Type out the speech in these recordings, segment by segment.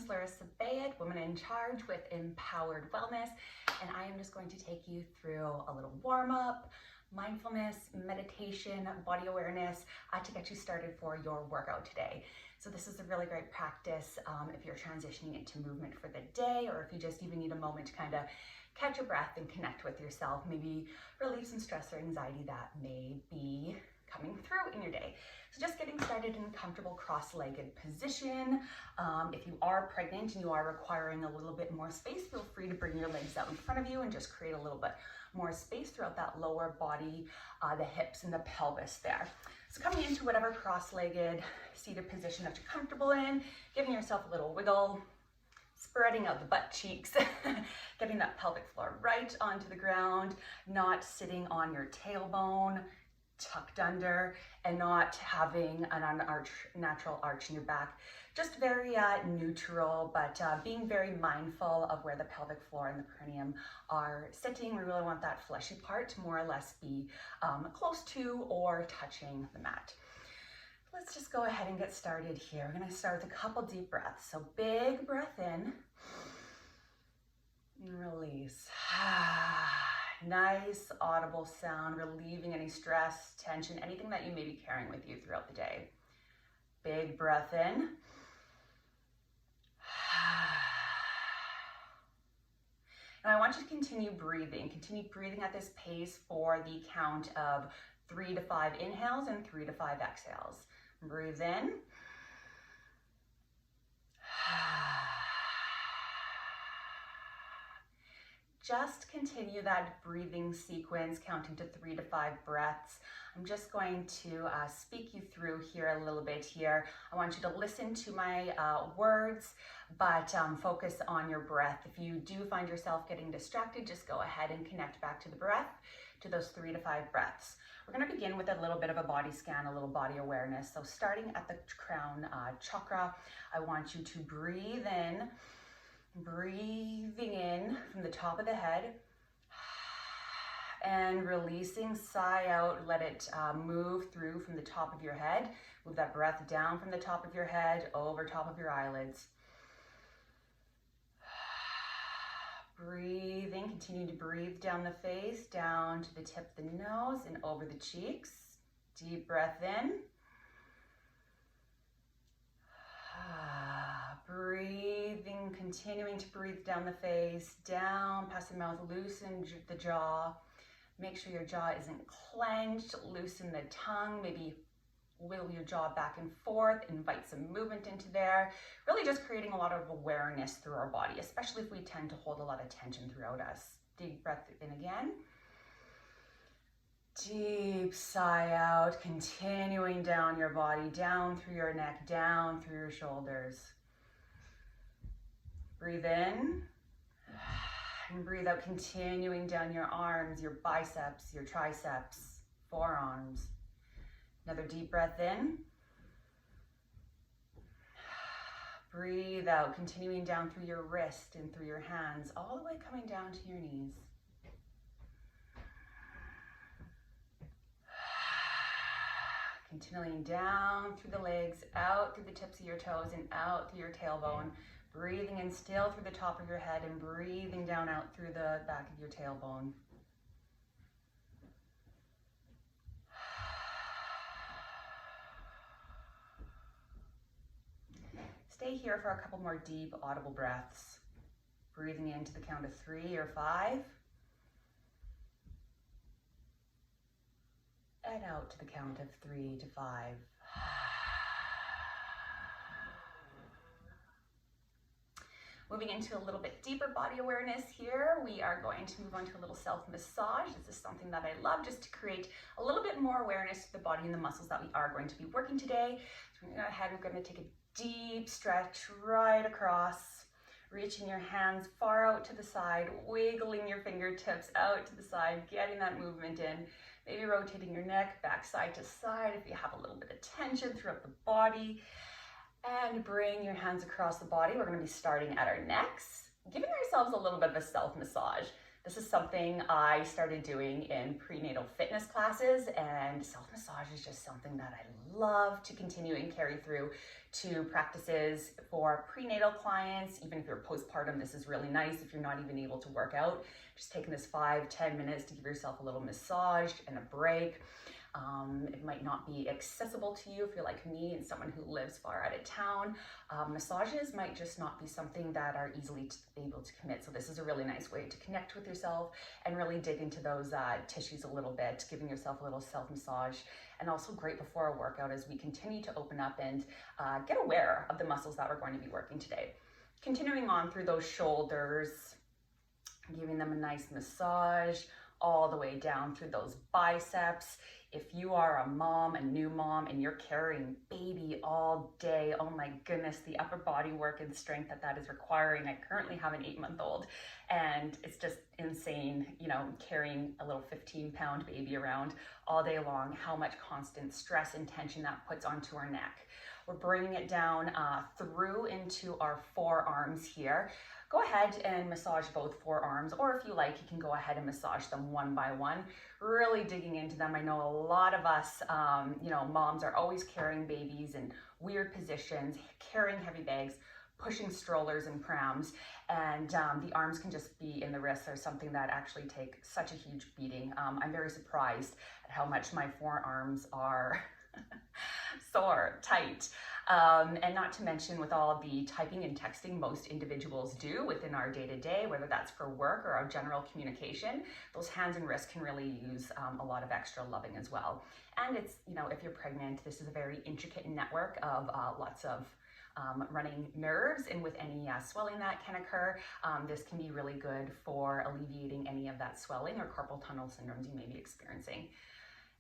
is Larissa Bayet, Woman in Charge with Empowered Wellness, and I am just going to take you through a little warm-up, mindfulness, meditation, body awareness to get you started for your workout today. So this is a really great practice if you're transitioning into movement for the day, or if you just even need a moment to kind of catch your breath and connect with yourself, maybe relieve some stress or anxiety that may be coming through in your day. So just getting started in a comfortable cross-legged position. If you are pregnant and you are requiring a little bit more space, feel free to bring your legs out in front of you and just create a little bit more space throughout that lower body, the hips and the pelvis there. So coming into whatever cross-legged seated position that you're comfortable in, giving yourself a little wiggle, spreading out the butt cheeks, getting that pelvic floor right onto the ground, not sitting on your tailbone, tucked under, and not having an natural arch in your back. Just very neutral, but being very mindful of where the pelvic floor and the perineum are sitting. We really want that fleshy part to more or less be close to or touching the mat. Let's just go ahead and get started here. We're going to start with a couple deep breaths. So big breath in and release. Nice audible sound, relieving any stress, tension, anything that you may be carrying with you throughout the day. Big breath in. Now I want you to continue breathing. Continue breathing at this pace for the count of 3 to 5 inhales and 3 to 5 exhales. Breathe in. Just continue that breathing sequence, counting to 3 to 5 breaths. I'm just going to speak you through here a little bit here. I want you to listen to my words, but focus on your breath. If you do find yourself getting distracted, just go ahead and connect back to the breath, to those 3 to 5 breaths. We're going to begin with a little bit of a body scan, a little body awareness. So starting at the crown chakra, I want you to breathe in. Breathing in from the top of the head and releasing, sigh out, let it move through from the top of your head. Move that breath down from the top of your head, over top of your eyelids. Breathing, continue to breathe down the face, down to the tip of the nose and over the cheeks. Deep breath in. Breathing, continuing to breathe down the face, down past the mouth, loosen the jaw. Make sure your jaw isn't clenched, loosen the tongue, maybe wiggle your jaw back and forth, invite some movement into there. Really just creating a lot of awareness through our body, especially if we tend to hold a lot of tension throughout us. Deep breath in again. Deep sigh out, continuing down your body, down through your neck, down through your shoulders. Breathe in and breathe out, continuing down your arms, your biceps, your triceps, forearms. Another deep breath in. Breathe out, continuing down through your wrist and through your hands, all the way coming down to your knees. Continuing down through the legs, out through the tips of your toes and out through your tailbone. Breathing in still through the top of your head and breathing down out through the back of your tailbone. Stay here for a couple more deep audible breaths. Breathing into the count of 3 or 5. And out to the count of 3 to 5. Moving into a little bit deeper body awareness here, we are going to move on to a little self-massage. This is something that I love, just to create a little bit more awareness to the body and the muscles that we are going to be working today. So we're going to go ahead, we're going to take a deep stretch right across, reaching your hands far out to the side, wiggling your fingertips out to the side, getting that movement in. Maybe rotating your neck back side to side if you have a little bit of tension throughout the body. And bring your hands across the body. We're going to be starting at our necks, giving ourselves a little bit of a self-massage. This is something I started doing in prenatal fitness classes, and self-massage is just something that I love to continue and carry through to practices for prenatal clients. Even if you're postpartum, this is really nice if you're not even able to work out. Just taking this 5-10 minutes to give yourself a little massage and a break. It might not be accessible to you if you're like me and someone who lives far out of town. Massages might just not be something that are easily able to commit. So this is a really nice way to connect with yourself and really dig into those tissues a little bit, giving yourself a little self-massage, and also great before a workout as we continue to open up and get aware of the muscles that we're going to be working today. Continuing on through those shoulders, giving them a nice massage all the way down through those biceps. If you are a mom, a new mom, and you're carrying baby all day, oh my goodness, the upper body work and strength that is requiring. I currently have an 8-month-old, and it's just insane, you know, carrying a little 15-pound baby around all day long, how much constant stress and tension that puts onto our neck. We're bringing it down through into our forearms here. Go ahead and massage both forearms, or if you like, you can go ahead and massage them one by one, really digging into them. I know a lot of us, you know, moms are always carrying babies in weird positions, carrying heavy bags, pushing strollers and prams, and the arms can just be in the wrists or something that actually take such a huge beating. I'm very surprised at how much my forearms are sore, tight. And not to mention with all of the typing and texting most individuals do within our day-to-day, whether that's for work or our general communication, those hands and wrists can really use a lot of extra loving as well. And it's, you know, if you're pregnant, this is a very intricate network of lots of running nerves, and with any swelling that can occur, this can be really good for alleviating any of that swelling or carpal tunnel syndromes you may be experiencing.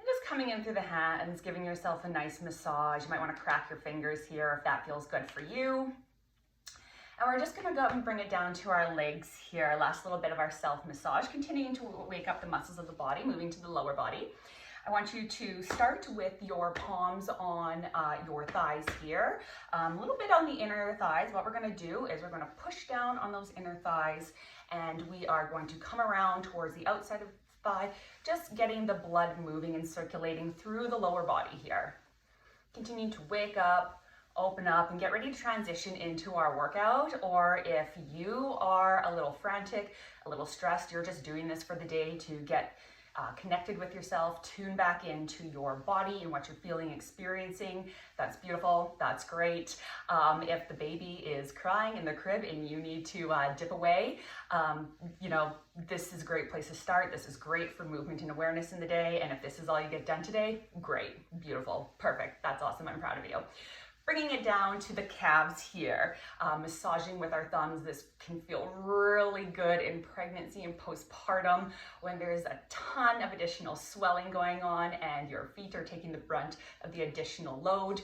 And just coming in through the hands, giving yourself a nice massage. You might want to crack your fingers here if that feels good for you. And we're just going to go and bring it down to our legs here. Last little bit of our self-massage, continuing to wake up the muscles of the body, moving to the lower body. I want you to start with your palms on your thighs here, a little bit on the inner thighs. What we're going to do is we're going to push down on those inner thighs, and we are going to come around towards the outside of thigh, just getting the blood moving and circulating through the lower body here. Continue to wake up, open up, and get ready to transition into our workout. Or if you are a little frantic, a little stressed, you're just doing this for the day to get connected with yourself, tune back into your body and what you're feeling, experiencing. That's beautiful, that's great. If the baby is crying in the crib and you need to dip away, you know, this is a great place to start. This is great for movement and awareness in the day. And if this is all you get done today, great, beautiful, perfect. That's awesome, I'm proud of you. Bringing it down to the calves here, massaging with our thumbs. This can feel really good in pregnancy and postpartum when there's a ton of additional swelling going on and your feet are taking the brunt of the additional load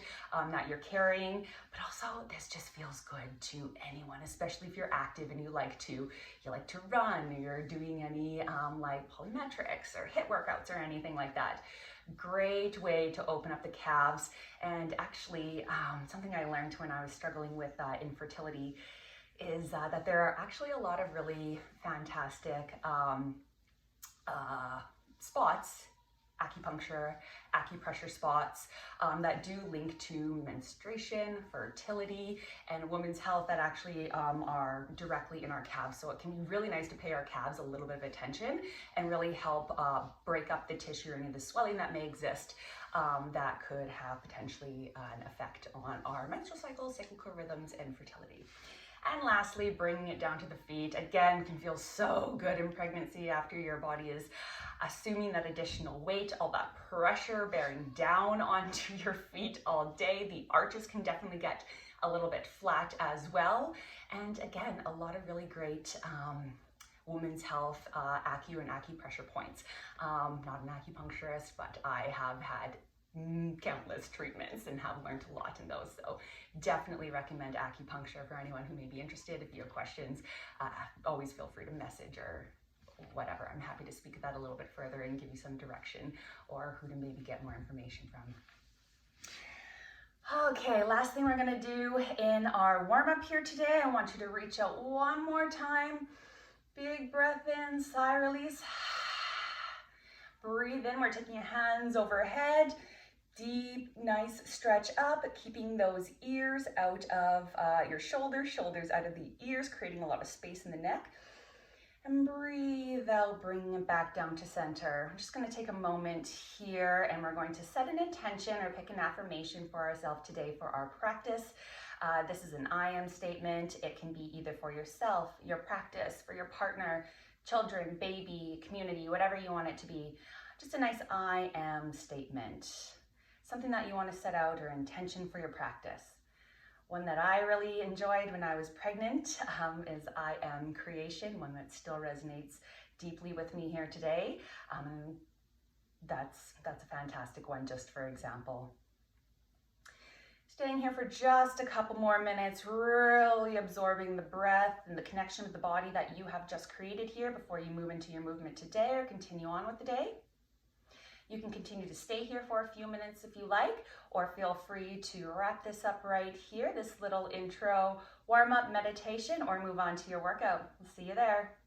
that you're carrying. But also this just feels good to anyone, especially if you're active and you like to run, or you're doing any like plyometrics or HIIT workouts or anything like that. Great way to open up the calves. And actually something I learned when I was struggling with infertility is that there are actually a lot of really fantastic spots, acupressure spots that do link to menstruation, fertility, and women's health that actually are directly in our calves. So it can be really nice to pay our calves a little bit of attention and really help break up the tissue or any of the swelling that may exist that could have potentially an effect on our menstrual cycles, cyclical rhythms, and fertility. And lastly, bringing it down to the feet. Again, can feel so good in pregnancy after your body is assuming that additional weight, all that pressure bearing down onto your feet all day. The arches can definitely get a little bit flat as well. And again, a lot of really great women's health acu and acupressure points. Not an acupuncturist, but I have had countless treatments and have learned a lot in those. So definitely recommend acupuncture for anyone who may be interested. If you have questions, always feel free to message or whatever. I'm happy to speak of that a little bit further and give you some direction or who to maybe get more information from. Okay, last thing we're gonna do in our warm-up here today, I want you to reach out one more time. Big breath in, sigh release. Breathe in, we're taking your hands overhead. Deep, nice stretch up, keeping those ears out of your shoulders out of the ears, creating a lot of space in the neck. And breathe out, bringing it back down to center. I'm just going to take a moment here and we're going to set an intention or pick an affirmation for ourselves today for our practice. This is an I am statement. It can be either for yourself, your practice, for your partner, children, baby, community, whatever you want it to be. Just a nice I am statement. Something that you want to set out or intention for your practice. One that I really enjoyed when I was pregnant is I am creation, one that still resonates deeply with me here today. That's a fantastic one, just for example. Staying here for just a couple more minutes, really absorbing the breath and the connection with the body that you have just created here before you move into your movement today or continue on with the day. You can continue to stay here for a few minutes if you like, or feel free to wrap this up right here, this little intro warm-up meditation, or move on to your workout. I'll see you there.